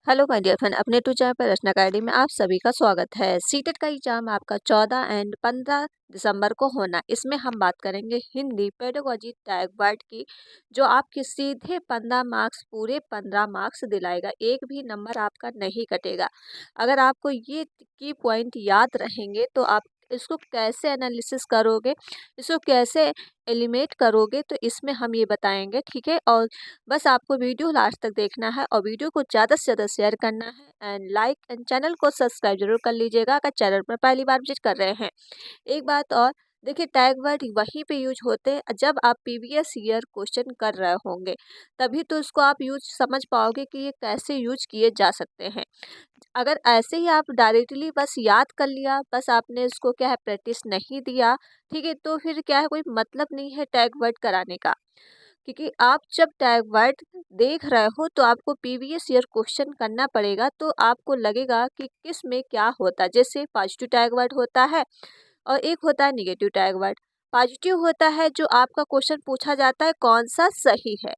Hello my dear friend, अपने to channel पर रचना academy में आप सभी का स्वागत है। सीटेट का एग्जाम आपका 14 एंड 15 दिसंबर को होना। इसमें हम बात करेंगे हिंदी पेडागोजी टैग वर्ड की, जो आपके सीधे 15 मार्क्स, पूरे 15 मार्क्स दिलाएगा। एक भी नंबर आपका नहीं कटेगा। अगर आपको ये की पॉइंट याद रहेंगे तो आप इसको कैसे एनालिसिस करोगे, इसको कैसे एलिमिनेट करोगे, तो इसमें हम ये बताएंगे, ठीक है। और बस आपको वीडियो लास्ट तक देखना है और वीडियो को ज़्यादा से ज़्यादा शेयर करना है एंड लाइक एंड चैनल को सब्सक्राइब जरूर कर लीजिएगा अगर चैनल पर पहली बार विजिट कर रहे हैं। एक बात और, देखिए टैग वर्ड वहीं पे यूज होते हैं जब आप प्रीवियस ईयर क्वेश्चन कर रहे होंगे, तभी तो इसको आप यूज समझ पाओगे कि ये कैसे यूज किए जा सकते हैं। अगर ऐसे ही आप डायरेक्टली बस याद कर लिया, बस आपने इसको क्या है प्रैक्टिस नहीं दिया, ठीक है, तो फिर क्या है, कोई मतलब नहीं है टैग वर्ड कराने का। क्योंकि आप जब टैग वर्ड देख रहे हो तो आपको प्रीवियस ईयर क्वेश्चन करना पड़ेगा, तो आपको लगेगा कि किस में क्या होता है। जैसे पॉजिटिव टैग वर्ड होता है और एक होता है निगेटिव टैग वर्ड। पॉजिटिव होता है जो आपका क्वेश्चन पूछा जाता है कौन सा सही है,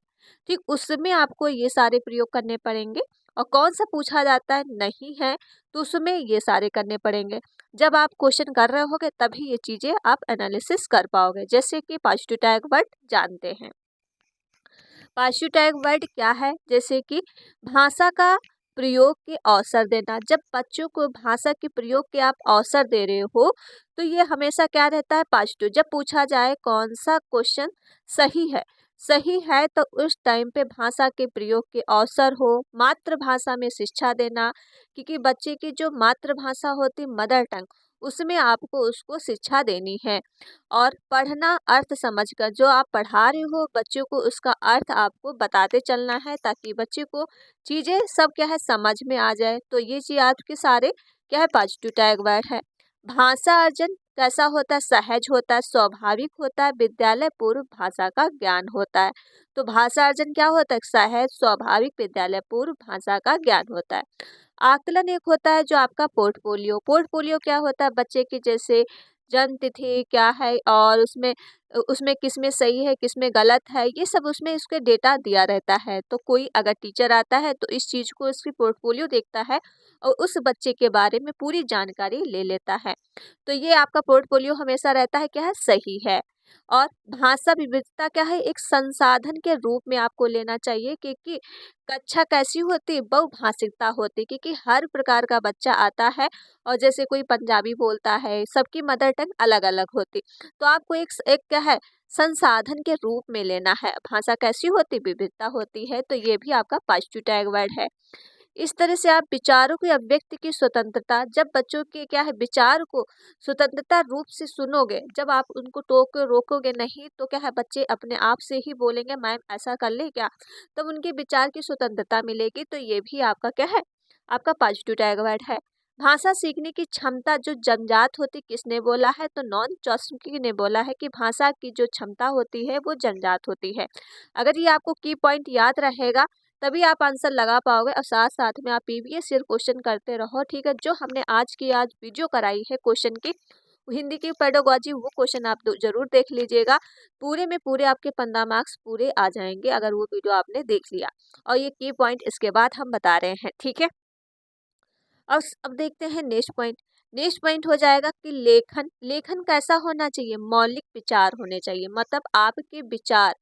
ठीक, उसमें आपको ये सारे प्रयोग करने पड़ेंगे। और कौन सा पूछा जाता है नहीं है, तो उसमें ये सारे करने पड़ेंगे। जब आप क्वेश्चन कर रहे होगे तभी ये चीज़ें आप एनालिसिस कर पाओगे। जैसे कि पॉजिटिव टैग वर्ड जानते हैं। पॉजिटिव टैग वर्ड क्या है, जैसे कि भाषा का प्रयोग के अवसर देना। जब बच्चों को भाषा के प्रयोग के आप अवसर दे रहे हो, तो ये हमेशा क्या रहता है पॉजिटिव। जब पूछा जाए कौन सा क्वेश्चन सही है तो उस टाइम पे भाषा के प्रयोग के अवसर हो। मातृभाषा में शिक्षा देना, क्योंकि बच्चे की जो मातृभाषा होती मदर टंग, उसमें आपको उसको शिक्षा देनी है। और पढ़ना अर्थ समझकर, जो आप पढ़ा रहे हो बच्चों को उसका अर्थ आपको बताते चलना है, ताकि बच्चे को चीज़ें सब क्या है समझ में आ जाए। तो ये चीज़ आपके सारे क्या है पॉजिटिव टैग वर्ड है। भाषा अर्जन कैसा होता है, सहज होता है, स्वाभाविक होता है, विद्यालय पूर्व भाषा का ज्ञान होता है। तो भाषा अर्जन क्या होता है, सहज स्वाभाविक विद्यालय पूर्व भाषा का ज्ञान होता है। आकलन एक होता है जो आपका पोर्टफोलियो। पोर्टफोलियो क्या होता है, बच्चे की जैसे जन्म तिथि क्या है और उसमें उसमें किसमें सही है किसमें गलत है, ये सब उसमें इसके डेटा दिया रहता है। तो कोई अगर टीचर आता है तो इस चीज़ को इसकी पोर्टफोलियो देखता है और उस बच्चे के बारे में पूरी जानकारी ले लेता है। तो ये आपका पोर्टफोलियो हमेशा रहता है क्या है सही है। और भाषा विविधता क्या है, एक संसाधन के रूप में आपको लेना चाहिए, क्योंकि कक्षा कैसी होती है, बहुभाषिकता होती है, क्योंकि हर प्रकार का बच्चा आता है। और जैसे कोई पंजाबी बोलता है, सबकी मदर टंग अलग अलग होती, तो आपको एक क्या है संसाधन के रूप में लेना है। भाषा कैसी होती, विविधता होती है। तो ये भी आपका पॉजिटिव टैग वर्ड है। इस तरह से आप विचारों की अभिव्यक्ति की स्वतंत्रता, जब बच्चों के क्या है विचार को स्वतंत्रता रूप से सुनोगे, जब आप उनको टोक रोकोगे नहीं, तो क्या है बच्चे अपने आप से ही बोलेंगे मैम ऐसा कर ले क्या, तब उनके विचार की स्वतंत्रता मिलेगी। तो ये भी आपका क्या है, आपका पॉजिटिव टैग वर्ड है। भाषा सीखने की क्षमता जो जन्मजात होती, किसने बोला है, तो नॉन चॉम्स्की ने बोला है कि भाषा की जो क्षमता होती है वो जन्मजात होती है। अगर ये आपको की पॉइंट याद रहेगा तभी आप आंसर लगा पाओगे। और साथ साथ में आप प्रीवियस ईयर क्वेश्चन करते रहो, ठीक है। जो हमने आज वीडियो कराई है क्वेश्चन की, हिंदी की पेडागोजी, वो क्वेश्चन आप जरूर देख लीजिएगा। पूरे में पूरे आपके 15 मार्क्स पूरे आ जाएंगे अगर वो वीडियो आपने देख लिया। और ये की पॉइंट इसके बाद हम बता रहे हैं, ठीक है। अब देखते हैं नेक्स्ट पॉइंट। नेक्स्ट पॉइंट हो जाएगा कि लेखन। लेखन कैसा होना चाहिए, मौलिक विचार होने चाहिए, मतलब आपके विचार,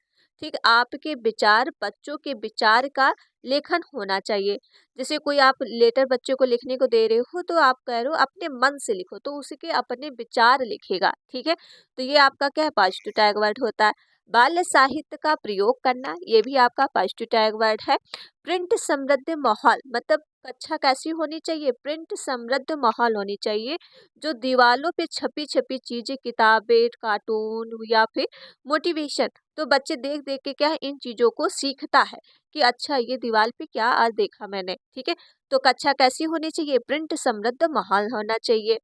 ठीक, आपके विचार, बच्चों के विचार का लेखन होना चाहिए। जैसे कोई आप लेटर बच्चों को लिखने को दे रहे हो, तो आप कह रहे हो अपने मन से लिखो, तो उसके अपने विचार लिखेगा, ठीक है। तो ये आपका क्या है पॉजिटिव टैग वर्ड होता है। बाल्य साहित्य का प्रयोग करना, ये भी आपका पॉजिटिव टैग वर्ड है। प्रिंट समृद्ध माहौल, मतलब कक्षा कैसी होनी चाहिए, प्रिंट समृद्ध माहौल होनी चाहिए। जो दीवालों पे छपी छपी चीजें, किताबें, कार्टून या फिर मोटिवेशन, तो बच्चे देख देख के क्या है इन चीजों को सीखता है कि अच्छा ये दीवार पे क्या आज देखा मैंने, ठीक है। तो कक्षा कैसी होनी चाहिए, प्रिंट समृद्ध माहौल होना चाहिए।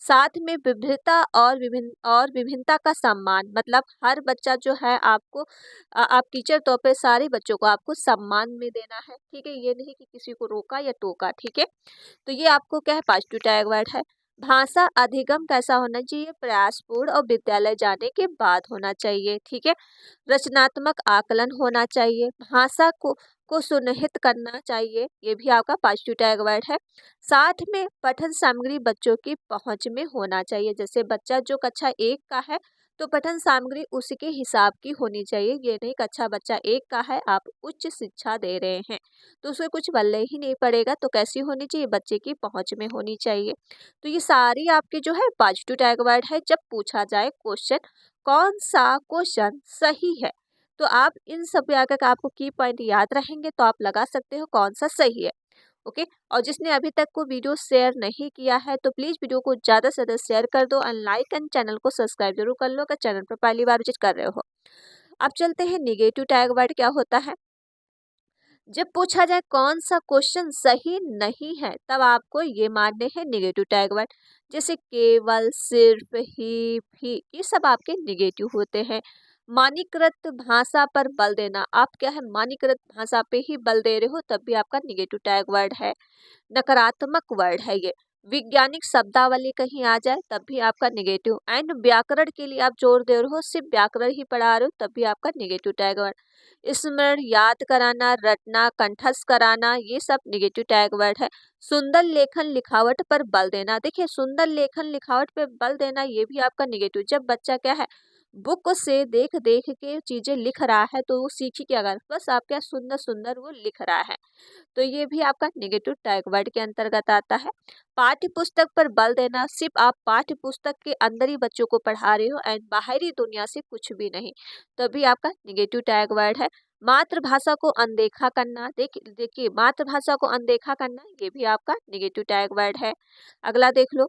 साथ में विविधता और विभिन्नता का सम्मान, मतलब हर बच्चा जो है आपको आप टीचर तौर पे सारे बच्चों को आपको सम्मान में देना है, ठीक है। ये नहीं कि किसी को रोका या टोका, ठीक है। तो ये आपको क्या है पॉजिटिव टैग वर्ड है। भाषा अधिगम कैसा होना चाहिए, प्रयासपूर्ण और विद्यालय जाने के बाद होना चाहिए, ठीक है। रचनात्मक आकलन होना चाहिए। भाषा को को सुनिश्चित करना चाहिए, ये भी आपका पॉजिटिव टैग वर्ड है। साथ में पठन सामग्री बच्चों की पहुंच में होना चाहिए। जैसे बच्चा जो कक्षा 1 का है तो पठन सामग्री उसके हिसाब की होनी चाहिए। ये नहीं कक्षा बच्चा 1 का है, आप उच्च शिक्षा दे रहे हैं तो उसे कुछ बल्ले ही नहीं पड़ेगा, तो कैसी होनी चाहिए, बच्चे की पहुंच में होनी चाहिए। तो ये सारी आपके जो है पॉजिटिव टैग वर्ड है। जब पूछा जाए क्वेश्चन कौन सा क्वेश्चन सही है, तो आप इन सब अगर आपको की पॉइंट याद रहेंगे तो आप लगा सकते हो कौन सा सही है। ओके। और जिसने अभी तक को वीडियो शेयर नहीं किया है तो प्लीज वीडियो को ज्यादा से ज्यादा शेयर कर दो एंड लाइक एंड चैनल को सब्सक्राइब जरूर कर लो अगर चैनल पर पहली बार विजिट कर रहे हो। अब चलते हैं निगेटिव टैग वर्ड क्या होता है। जब पूछा जाए कौन सा क्वेश्चन सही नहीं है तब आपको ये मानने हैं निगेटिव टैग वर्ड। जैसे केवल, सिर्फ, ही, ये सब आपके निगेटिव होते हैं। मानकीकृत भाषा पर बल देना, आप क्या है मानकीकृत भाषा पे ही बल दे रहे हो तब भी आपका निगेटिव टैग वर्ड है, नकारात्मक वर्ड है ये। वैज्ञानिक शब्दावली कहीं आ जाए तब भी आपका निगेटिव। एंड व्याकरण के लिए आप जोर दे रहे हो, सिर्फ व्याकरण ही पढ़ा रहे हो तब भी आपका निगेटिव टैग वर्ड। स्मरण, याद कराना, रटना, कंठस्थ कराना, ये सब निगेटिव टैग वर्ड है। सुंदर लेखन लिखावट पर बल देना, देखिए सुंदर लेखन लिखावट पर बल देना ये भी आपका निगेटिव। जब बच्चा क्या है बुक से देख देख के चीजें लिख रहा है तो वो सीखी क्या कर, बस आप क्या सुंदर सुंदर वो लिख रहा है, तो ये भी आपका नेगेटिव टैग वर्ड के अंतर्गत आता है। पाठ्य पुस्तक पर बल देना, सिर्फ आप पाठ्य पुस्तक के अंदर ही बच्चों को पढ़ा रहे हो एंड बाहरी दुनिया से कुछ भी नहीं, तो भी आपका नेगेटिव टैग वर्ड है। मातृभाषा को अनदेखा करना, देखिए मातृभाषा को अनदेखा करना ये भी आपका नेगेटिव टैग वर्ड है। अगला देख लो।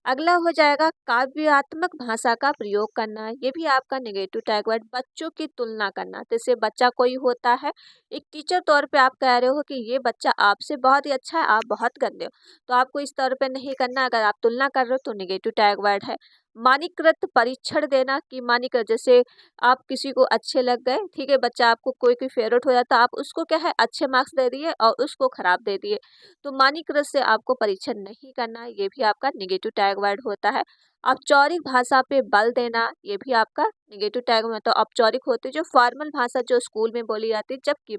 अगला हो जाएगा काव्यात्मक भाषा का प्रयोग करना, ये भी आपका नेगेटिव टैग वर्ड। बच्चों की तुलना करना, जैसे बच्चा कोई होता है, एक टीचर तौर पे आप कह रहे हो कि ये बच्चा आपसे बहुत ही अच्छा है, आप बहुत गंदे हो, तो आपको इस तौर पे नहीं करना। अगर आप तुलना कर रहे हो तो नेगेटिव टैग वर्ड है। मानकीकृत परीक्षण देना, कि मानकीकृत जैसे आप किसी को अच्छे लग गए, ठीक है, बच्चा आपको कोई कोई फेवरेट हो जाता, आप उसको क्या है अच्छे मार्क्स दे दिए और उसको खराब दे दिए, तो मानकीकृत से आपको परीक्षण नहीं करना, ये भी आपका निगेटिव टैग वर्ड होता है। औपचारिक भाषा पे बल देना, ये भी आपका निगेटिव टैग में, तो औपचारिक होती जो फॉर्मल भाषा जो स्कूल में बोली जाती है, जबकि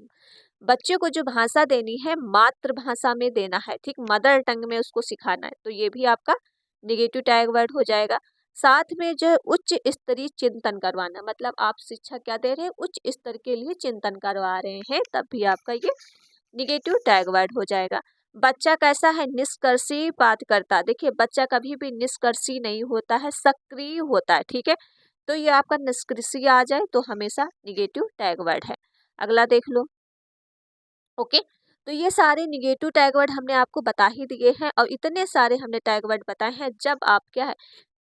बच्चे को जो भाषा देनी है मातृभाषा में देना है, ठीक मदर टंग में उसको सिखाना है, तो ये भी आपका निगेटिव टैग वर्ड हो जाएगा। साथ में जो उच्च स्तरीय चिंतन करवाना, मतलब आप शिक्षा क्या दे रहे हैं, उच्च स्तर के लिए चिंतन करवा रहे हैं, तब भी आपका ये निगेटिव टैग वर्ड हो जाएगा। बच्चा कैसा है, निष्कर्षी पाठकर्ता, देखिए बच्चा कभी भी निष्कर्षी नहीं होता है, सक्रिय होता है, ठीक है, तो ये आपका निष्कर्षी आ जाए तो हमेशा निगेटिव टैग वर्ड है। अगला देख लो। ओके। तो ये सारे निगेटिव टैग वर्ड हमने आपको बता ही दिए हैं और इतने सारे हमने टैग वर्ड बताए हैं। जब आप क्या है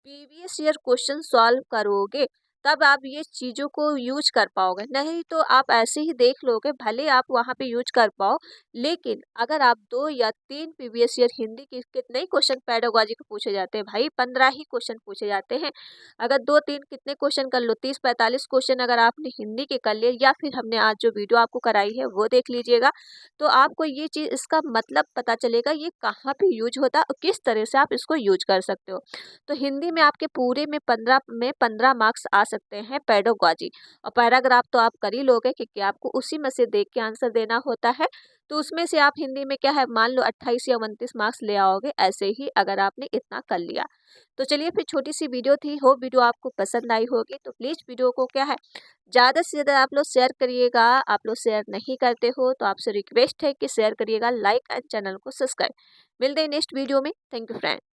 प्रीवियस ईयर क्वेश्चन सॉल्व करोगे तब आप ये चीज़ों को यूज कर पाओगे, नहीं तो आप ऐसे ही देख लोगे, भले आप वहाँ पे यूज कर पाओ, लेकिन अगर आप 2 या 3 प्रीवियस ईयर हिंदी के कितने ही क्वेश्चन पेडागोजी के पूछे जाते हैं भाई, 15 ही क्वेश्चन पूछे जाते हैं। अगर 2-3 कितने क्वेश्चन कर लो, 30-45 क्वेश्चन अगर आपने हिंदी के कर लिए, या फिर हमने आज जो वीडियो आपको कराई है वो देख लीजिएगा, तो आपको ये चीज़ इसका मतलब पता चलेगा ये कहाँ पे यूज होता है और किस तरह से आप इसको यूज कर सकते हो। तो हिंदी में आपके पूरे में 15 मार्क्स आ सकते हैं पेडागोजी, और पैराग्राफ तो आप कर ही लोगे क्योंकि आपको उसी में से देख के आंसर देना होता है, तो उसमें से आप हिंदी में क्या है मान लो 28 या 29 मार्क्स ले आओगे, ऐसे ही अगर आपने इतना कर लिया। तो चलिए फिर छोटी सी वीडियो थी, हो वीडियो आपको पसंद आई होगी, तो प्लीज़ वीडियो को क्या है ज़्यादा से ज़्यादा आप लोग शेयर करिएगा। आप लोग शेयर नहीं करते हो तो आपसे रिक्वेस्ट है कि शेयर करिएगा, लाइक एंड चैनल को सब्सक्राइब। मिलते हैं नेक्स्ट वीडियो में। Thank you friend.